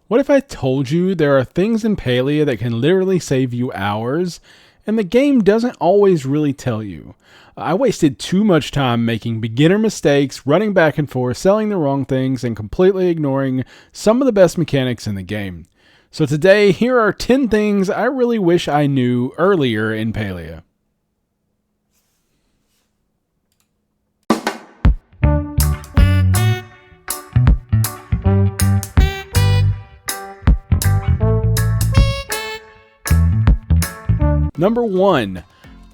What if I told you there are things in Palia that can literally save you hours, and the game doesn't always really tell you? I wasted too much time making beginner mistakes, running back and forth, selling the wrong things, and completely ignoring some of the best mechanics in the game. So today, here are 10 things I really wish I knew earlier in Palia. Number 1.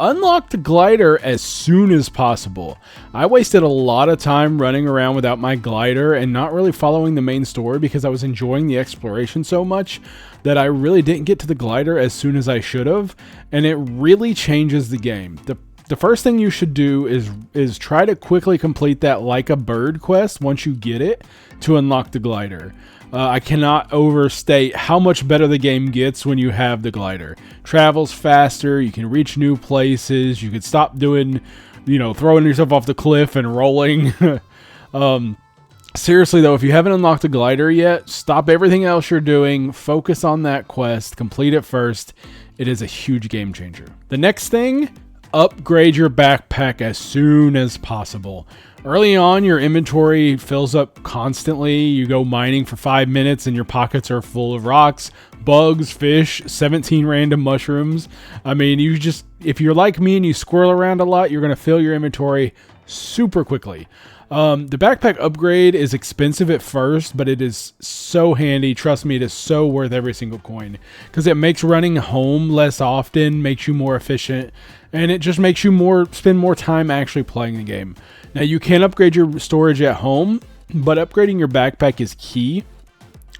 Unlock the glider as soon as possible. I wasted a lot of time running around without my glider and not really following the main story because I was enjoying the exploration so much that I really didn't get to the glider as soon as I should have, and it really changes the game. The first thing you should do is try to quickly complete that Like a Bird quest once you get it to unlock the glider. I cannot overstate how much better the game gets when you have the glider. Travels faster, you can reach new places, you can stop doing, throwing yourself off the cliff and rolling. Seriously though, if you haven't unlocked the glider yet, stop everything else you're doing, focus on that quest, complete it first. It is a huge game changer. The next thing, upgrade your backpack as soon as possible. Early on, your inventory fills up constantly. You go mining for 5 minutes and your pockets are full of rocks, bugs, fish, 17 random mushrooms. I mean, if you're like me and you squirrel around a lot, you're going to fill your inventory super quickly. The backpack upgrade is expensive at first, but it is so handy. Trust me, it is so worth every single coin because it makes running home less often, makes you more efficient, and it just makes you spend more time actually playing the game. Now, you can upgrade your storage at home, but upgrading your backpack is key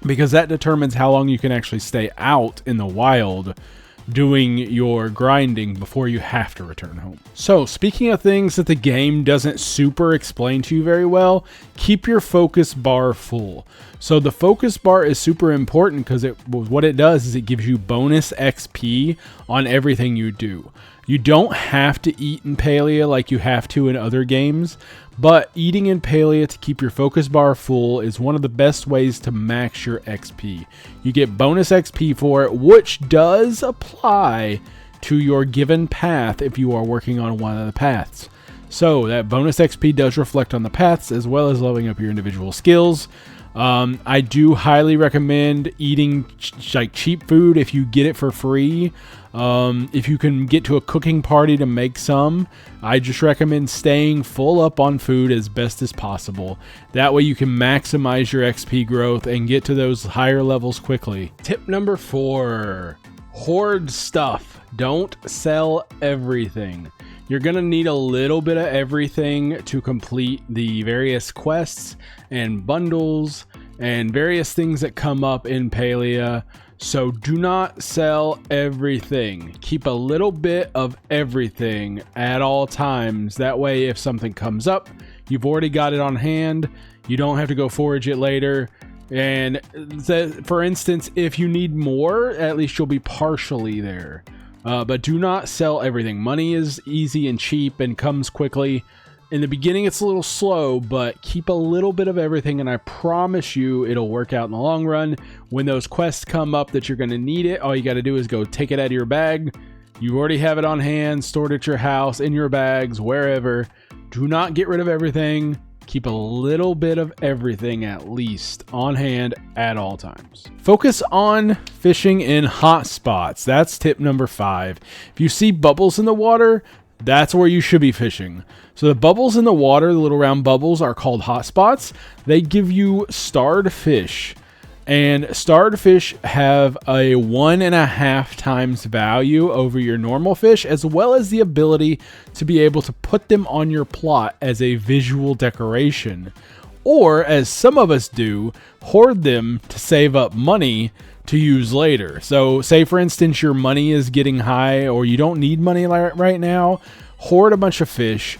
because that determines how long you can actually stay out in the wild doing your grinding before you have to return home. So, speaking of things that the game doesn't super explain to you very well, keep your focus bar full. So the focus bar is super important because what it does is it gives you bonus XP on everything you do. You don't have to eat in Palia like you have to in other games, but eating in Palia to keep your focus bar full is one of the best ways to max your XP. You get bonus XP for it, which does apply to your given path if you are working on one of the paths. So that bonus XP does reflect on the paths as well as leveling up your individual skills. I do highly recommend eating cheap food if you get it for free. If you can get to a cooking party to make some, I just recommend staying full up on food as best as possible. That way you can maximize your XP growth and get to those higher levels quickly. Tip number 4, hoard stuff. Don't sell everything. You're going to need a little bit of everything to complete the various quests and bundles and various things that come up in Palia. So do not sell everything. Keep a little bit of everything at all times. That way, if something comes up, you've already got it on hand. You don't have to go forage it later. And for instance, if you need more, at least you'll be partially there. But do not sell everything. Money is easy and cheap and comes quickly. In the beginning, it's a little slow, but keep a little bit of everything, and I promise you it'll work out in the long run. When those quests come up that you're going to need it, all you got to do is go take it out of your bag. You already have it on hand, stored at your house, in your bags, wherever. Do not get rid of everything. Keep a little bit of everything at least on hand at all times. Focus on fishing in hotspots. That's tip number 5. If you see bubbles in the water, that's where you should be fishing. So the bubbles in the water, the little round bubbles, are called hotspots. They give you starred fish. And starred fish have a 1.5 times value over your normal fish, as well as the ability to be able to put them on your plot as a visual decoration. Or, as some of us do, hoard them to save up money to use later. So say for instance your money is getting high or you don't need money right now, hoard a bunch of fish,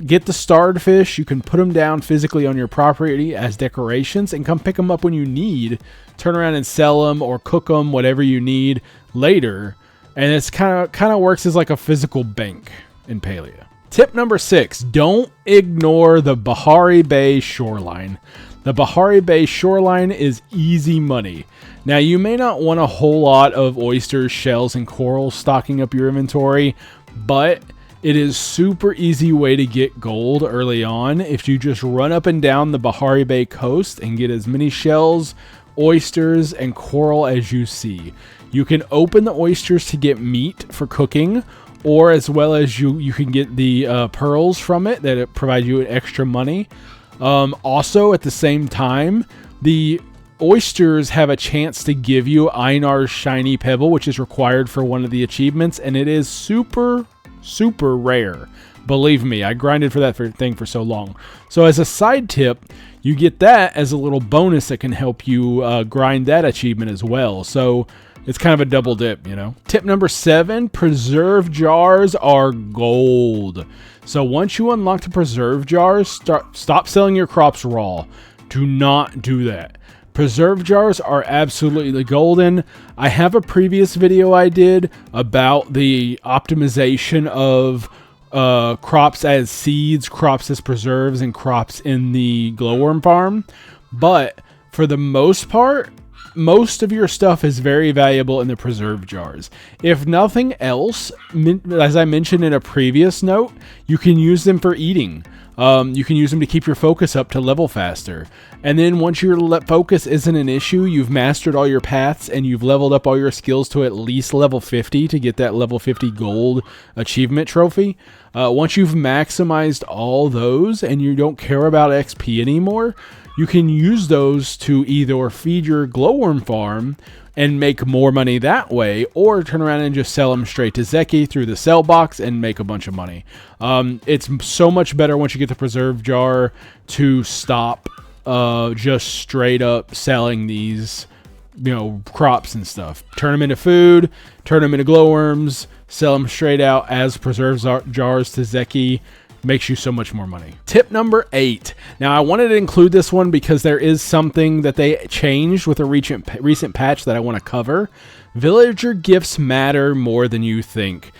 get the starred fish, you can put them down physically on your property as decorations and come pick them up when you need, turn around and sell them or cook them, whatever you need later. And it's kind of works as like a physical bank in Palia. Tip number 6, don't ignore the Bahari Bay shoreline. The Bahari Bay shoreline is easy money. Now, you may not want a whole lot of oysters, shells, and corals stocking up your inventory, but it is super easy way to get gold early on if you just run up and down the Bahari Bay coast and get as many shells, oysters, and coral as you see. You can open the oysters to get meat for cooking, or as well as you can get the pearls from it that provide you extra money. Also, at the same time, the oysters have a chance to give you Einar's shiny pebble, which is required for one of the achievements, and it is super rare. Believe me, I grinded for that thing for so long. So as a side tip, you get that as a little bonus that can help you grind that achievement as well. So it's kind of a double dip, you know. Tip number 7, preserve jars are gold. So once you unlock the preserve jars, stop selling your crops raw. Do not do that. Preserve jars are absolutely golden. I have a previous video I did about the optimization of crops as seeds, crops as preserves, and crops in the glowworm farm. But for the most part, most of your stuff is very valuable in the preserve jars. If nothing else, as I mentioned in a previous note, you can use them for eating. You can use them to keep your focus up to level faster. And then once your focus isn't an issue, you've mastered all your paths and you've leveled up all your skills to at least level 50 to get that level 50 gold achievement trophy. Once you've maximized all those and you don't care about XP anymore, you can use those to either feed your glowworm farm and make more money that way, or turn around and just sell them straight to Zeki through the sell box and make a bunch of money. It's so much better once you get the preserve jar to stop just straight up selling these, you know, crops and stuff. Turn them into food, turn them into glowworms, sell them straight out as preserve jars to Zeki. Makes you so much more money. Tip number 8. Now, I wanted to include this one because there is something that they changed with a recent patch that I want to cover. Villager gifts matter more than you think.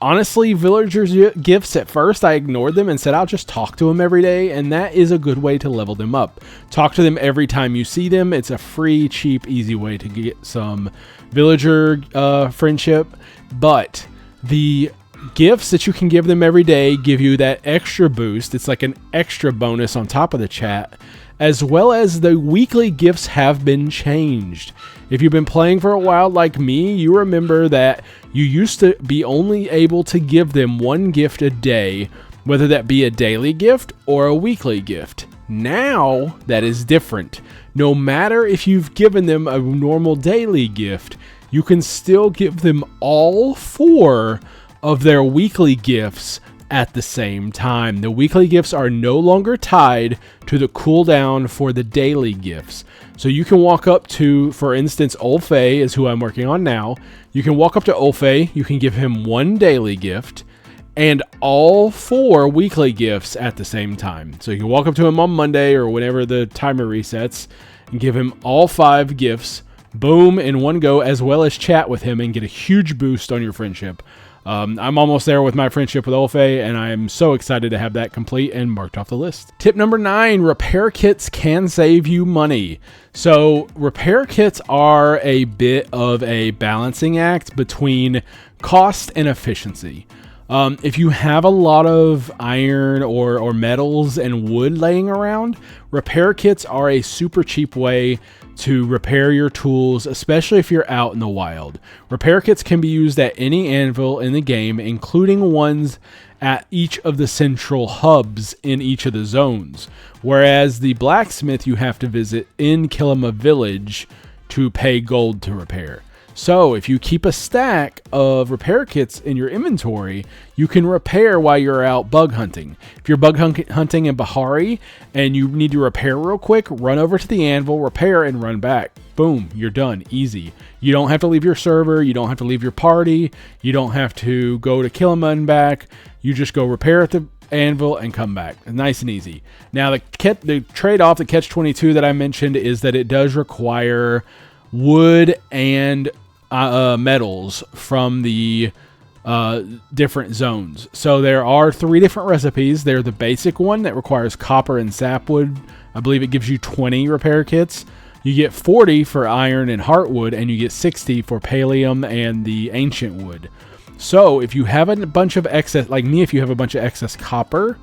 Honestly, villagers' gifts, at first, I ignored them and said I'll just talk to them every day, and that is a good way to level them up. Talk to them every time you see them. It's a free, cheap, easy way to get some villager friendship, but the gifts that you can give them every day give you that extra boost. It's like an extra bonus on top of the chat, as well as the weekly gifts have been changed. If you've been playing for a while like me, you remember that you used to be only able to give them one gift a day, whether that be a daily gift or a weekly gift. Now that is different. No matter if you've given them a normal daily gift, you can still give them all 4 of their weekly gifts at the same time. The weekly gifts are no longer tied to the cooldown for the daily gifts. So you can walk up to, for instance, Olfei is who I'm working on now. You can walk up to Olfei, you can give him 1 daily gift and all 4 weekly gifts at the same time. So you can walk up to him on Monday or whenever the timer resets and give him all 5 gifts, boom, in one go, as well as chat with him and get a huge boost on your friendship. I'm almost there with my friendship with Olfei, and I'm so excited to have that complete and marked off the list. Tip number 9, repair kits can save you money. So repair kits are a bit of a balancing act between cost and efficiency. If you have a lot of iron or metals and wood laying around, repair kits are a super cheap way to repair your tools, especially if you're out in the wild. Repair kits can be used at any anvil in the game, including ones at each of the central hubs in each of the zones, whereas the blacksmith you have to visit in Kilima Village to pay gold to repair. So if you keep a stack of repair kits in your inventory, you can repair while you're out bug hunting. If you're bug hunting in Bahari and you need to repair real quick, run over to the anvil, repair, and run back. Boom, you're done. Easy. You don't have to leave your server. You don't have to leave your party. You don't have to go to Kilima and back. You just go repair at the anvil and come back. Nice and easy. Now, the trade-off, the catch-22 that I mentioned, is that it does require wood and metals from the different zones. So there are 3 different recipes. There's the basic one that requires copper and sapwood I believe it gives you 20 repair kits. You get 40 for iron and heartwood, and you get 60 for pallium and the ancient wood. So if you have a bunch of excess, like me, if you have a bunch of excess copper,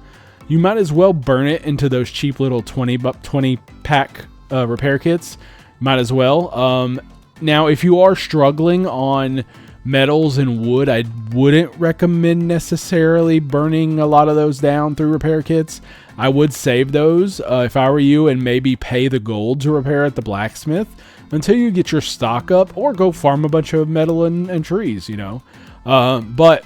you might as well burn it into those cheap little 20 pack repair kits. Might as well. Now, if you are struggling on metals and wood, I wouldn't recommend necessarily burning a lot of those down through repair kits. I would save those if I were you, and maybe pay the gold to repair at the blacksmith until you get your stock up, or go farm a bunch of metal and trees, you know. But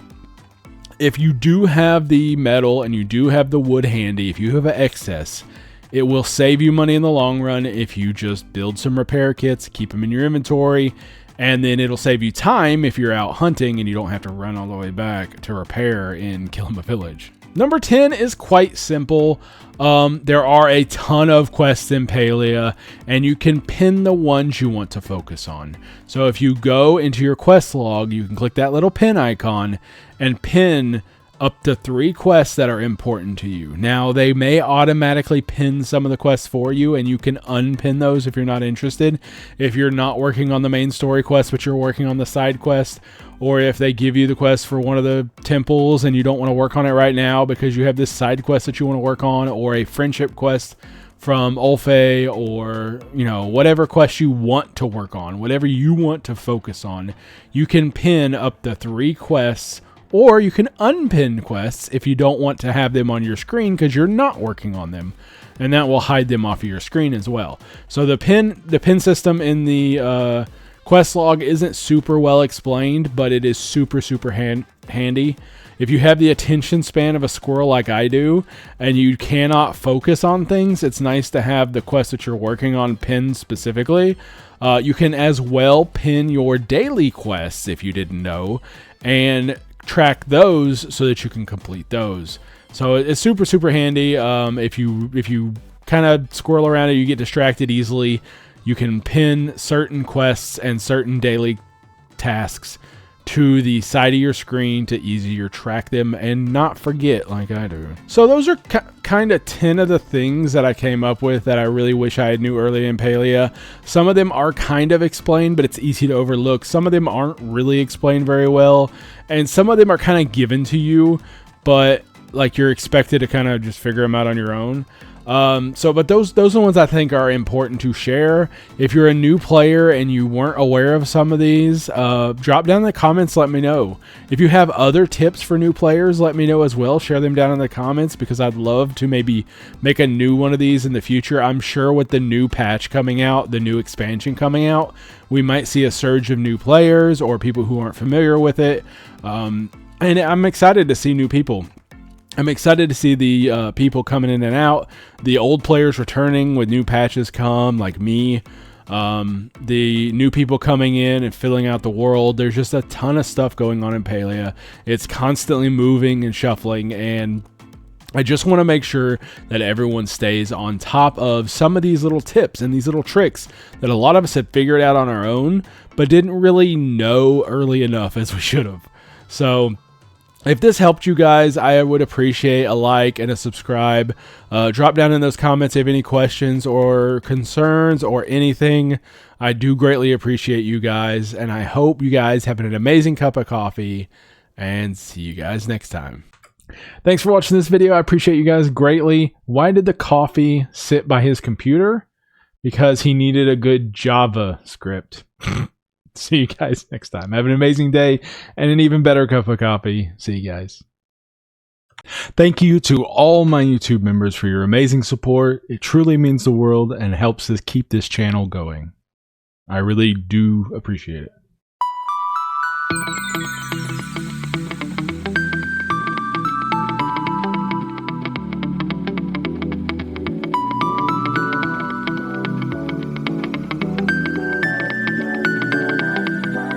if you do have the metal and you do have the wood handy, if you have an excess, it will save you money in the long run if you just build some repair kits, keep them in your inventory, and then it'll save you time if you're out hunting and you don't have to run all the way back to repair in Kilima Village. Number 10 is quite simple. There are a ton of quests in Palia, and you can pin the ones you want to focus on. So if you go into your quest log, you can click that little pin icon and pin up to 3 quests that are important to you. Now, they may automatically pin some of the quests for you, and you can unpin those if you're not interested. If you're not working on the main story quest, but you're working on the side quest, or if they give you the quest for one of the temples and you don't want to work on it right now because you have this side quest that you want to work on, or a friendship quest from Ulfe, or, you know, whatever quest you want to work on, whatever you want to focus on, you can pin up to 3 quests. Or you can unpin quests if you don't want to have them on your screen because you're not working on them, and that will hide them off of your screen as well. So the pin system in the quest log isn't super well explained, but it is super handy. If you have the attention span of a squirrel like I do, and you cannot focus on things, it's nice to have the quest that you're working on pinned specifically. You can as well pin your daily quests, if you didn't know, and track those so that you can complete those. So it's super handy. If you kind of squirrel around it, you get distracted easily, you can pin certain quests and certain daily tasks to the side of your screen to easier track them and not forget like I do. So those are kind of 10 of the things that I came up with that I really wish I knew earlier in Palia. Some of them are kind of explained, but it's easy to overlook. Some of them aren't really explained very well, and some of them are kind of given to you, but like you're expected to kind of just figure them out on your own. But those are the ones I think are important to share. If you're a new player and you weren't aware of some of these, drop down in the comments, let me know. If you have other tips for new players, let me know as well. Share them down in the comments, because I'd love to maybe make a new one of these in the future. I'm sure with the new patch coming out, the new expansion coming out, we might see a surge of new players or people who aren't familiar with it. And I'm excited to see new people. I'm excited to see the people coming in and out, the old players returning when new patches come, like me, the new people coming in and filling out the world. There's just a ton of stuff going on in Palia. It's constantly moving and shuffling, and I just want to make sure that everyone stays on top of some of these little tips and these little tricks that a lot of us have figured out on our own, but didn't really know early enough as we should have. So if this helped you guys, I would appreciate a like and a subscribe. Drop down in those comments if you have any questions or concerns or anything. I do greatly appreciate you guys, and I hope you guys have an amazing cup of coffee, and see you guys next time. Thanks for watching this video. I appreciate you guys greatly. Why did the coffee sit by his computer? Because he needed a good Java script. See you guys next time. Have an amazing day and an even better cup of coffee. See you guys. Thank you to all my YouTube members for your amazing support. It truly means the world and helps us keep this channel going. I really do appreciate it.